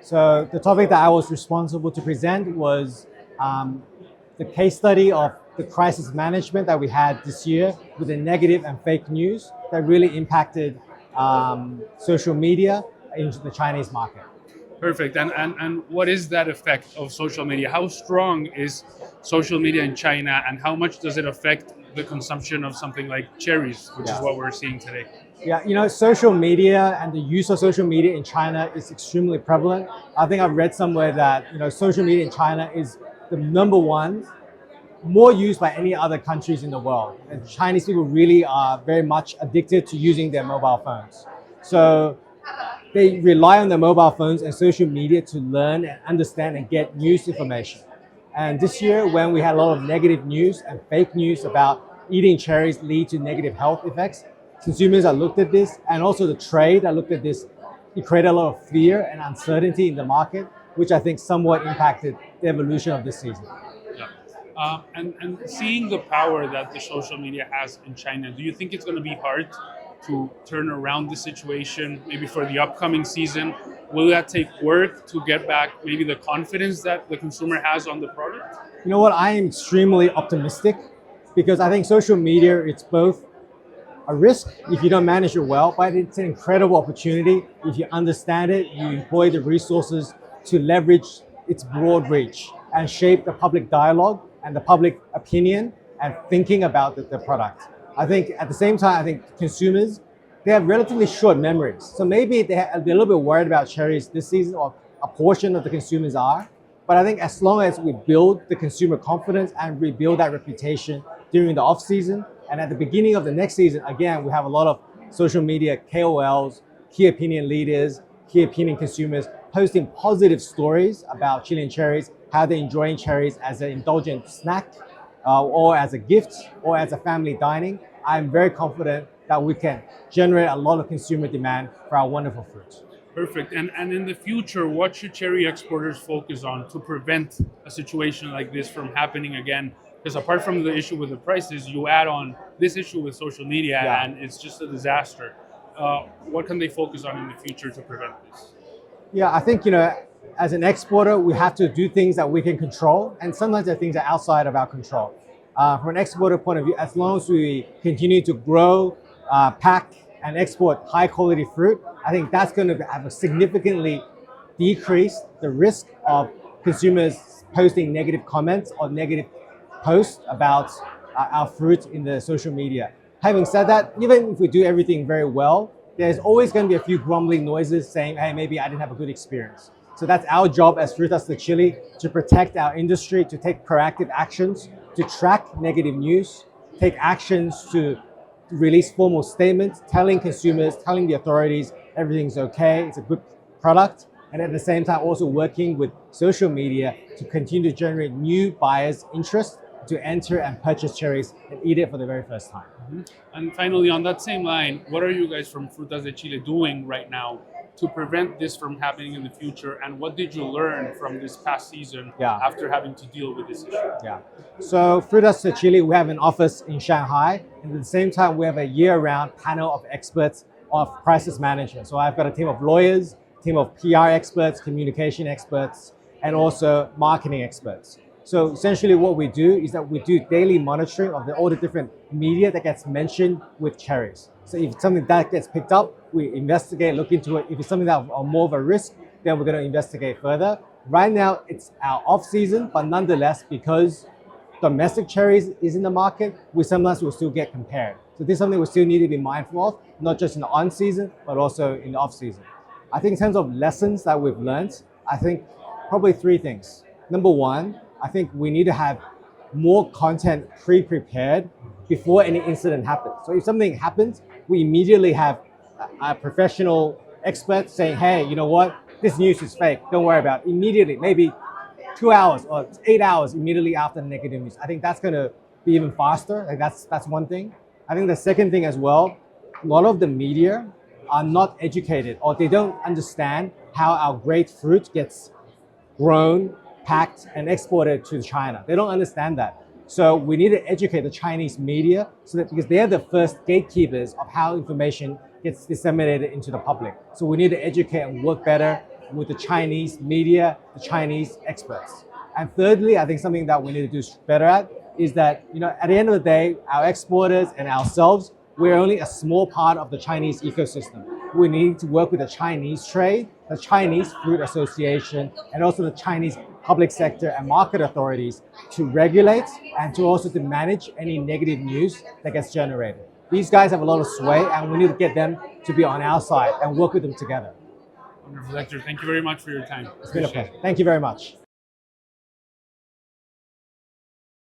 So the topic that I was responsible to present was the case study of the crisis management that we had this year with the negative and fake news that really impacted social media in the Chinese market. Perfect. And what is that effect of social media? How strong is social media in China, and how much does it affect the consumption of something like cherries, which is Yeah. what we're seeing today? Yeah, social media and the use of social media in China is extremely prevalent. I think I've read somewhere that social media in China is the number one more used by any other countries in the world. And Chinese people really are very much addicted to using their mobile phones. So they rely on their mobile phones and social media to learn and understand and get news information. And this year, when we had a lot of negative news and fake news about eating cherries lead to negative health effects, consumers that looked at this and also the trade that looked at this, it created a lot of fear and uncertainty in the market, which I think somewhat impacted the evolution of this season. Yeah. And seeing the power that the social media has in China, do you think it's going to be hard to turn around the situation maybe for the upcoming season? Will that take work to get back maybe the confidence that the consumer has on the product? You know what? I am extremely optimistic because I think social media, it's both a risk if you don't manage it well, but it's an incredible opportunity if you understand it, you employ the resources to leverage its broad reach and shape the public dialogue and the public opinion and thinking about the product. I think at the same time, I think consumers, they have relatively short memories. So maybe they're a little bit worried about cherries this season, or a portion of the consumers are. But I think as long as we build the consumer confidence and rebuild that reputation during the off season, and at the beginning of the next season, again, we have a lot of social media KOLs, key opinion leaders, key opinion consumers posting positive stories about Chilean cherries, how they're enjoying cherries as an indulgent snack, or as a gift, or as a family dining. I'm very confident that we can generate a lot of consumer demand for our wonderful fruit. Perfect. And in the future, what should cherry exporters focus on to prevent a situation like this from happening again? Because apart from the issue with the prices, you add on this issue with social media, Yeah. and it's just a disaster. What can they focus on in the future to prevent this? Yeah, I think, as an exporter, we have to do things that we can control, and sometimes there are things that are outside of our control. From an exporter point of view, as long as we continue to grow, pack, and export high quality fruit, I think that's going to have a significantly decrease the risk of consumers posting negative comments or negative posts about our fruit in the social media. Having said that, even if we do everything very well, there's always going to be a few grumbling noises saying, hey, maybe I didn't have a good experience. So that's our job as Frutas de Chile, to protect our industry, to take proactive actions, to track negative news, take actions to release formal statements, telling consumers, telling the authorities everything's okay, it's a good product, and at the same time also working with social media to continue to generate new buyers' interest to enter and purchase cherries and eat it for the very first time. Mm-hmm. And finally, on that same line, what are you guys from Frutas de Chile doing right now to prevent this from happening in the future? And what did you learn from this past season after having to deal with this issue? Yeah. So Frutas de Chile, we have an office in Shanghai, and at the same time, we have a year-round panel of experts of crisis management. So I've got a team of lawyers, team of PR experts, communication experts, and also marketing experts. So essentially what we do is that we do daily monitoring of all the different media that gets mentioned with cherries. So if something that gets picked up, we investigate, look into it. If it's something that are more of a risk, then we're going to investigate further. Right now, it's our off season, but nonetheless, because domestic cherries is in the market, we sometimes will still get compared. So this is something we still need to be mindful of, not just in the on season, but also in the off season. I think in terms of lessons that we've learned, I think probably three things. Number one, I think we need to have more content pre-prepared before any incident happens. So if something happens, we immediately have a professional expert saying, hey, you know what? This news is fake. Don't worry about it. Immediately, maybe 2 hours or 8 hours immediately after the negative news. I think that's going to be even faster. Like that's one thing. I think the second thing as well, a lot of the media are not educated, or they don't understand how our great fruit gets grown, packed, and exported to China. They don't understand that. So we need to educate the Chinese media because they're the first gatekeepers of how information gets disseminated into the public. So we need to educate and work better with the Chinese media, the Chinese experts. And thirdly, I think something that we need to do better at is that, at the end of the day, our exporters and ourselves, we're only a small part of the Chinese ecosystem. We need to work with the Chinese trade, the Chinese Fruit Association, and also the Chinese public sector and market authorities to regulate and to also to manage any negative news that gets generated. These guys have a lot of sway, and we need to get them to be on our side and work with them together. Wonderful, Hector. Thank you very much for your time. It's been a pleasure. Thank you very much.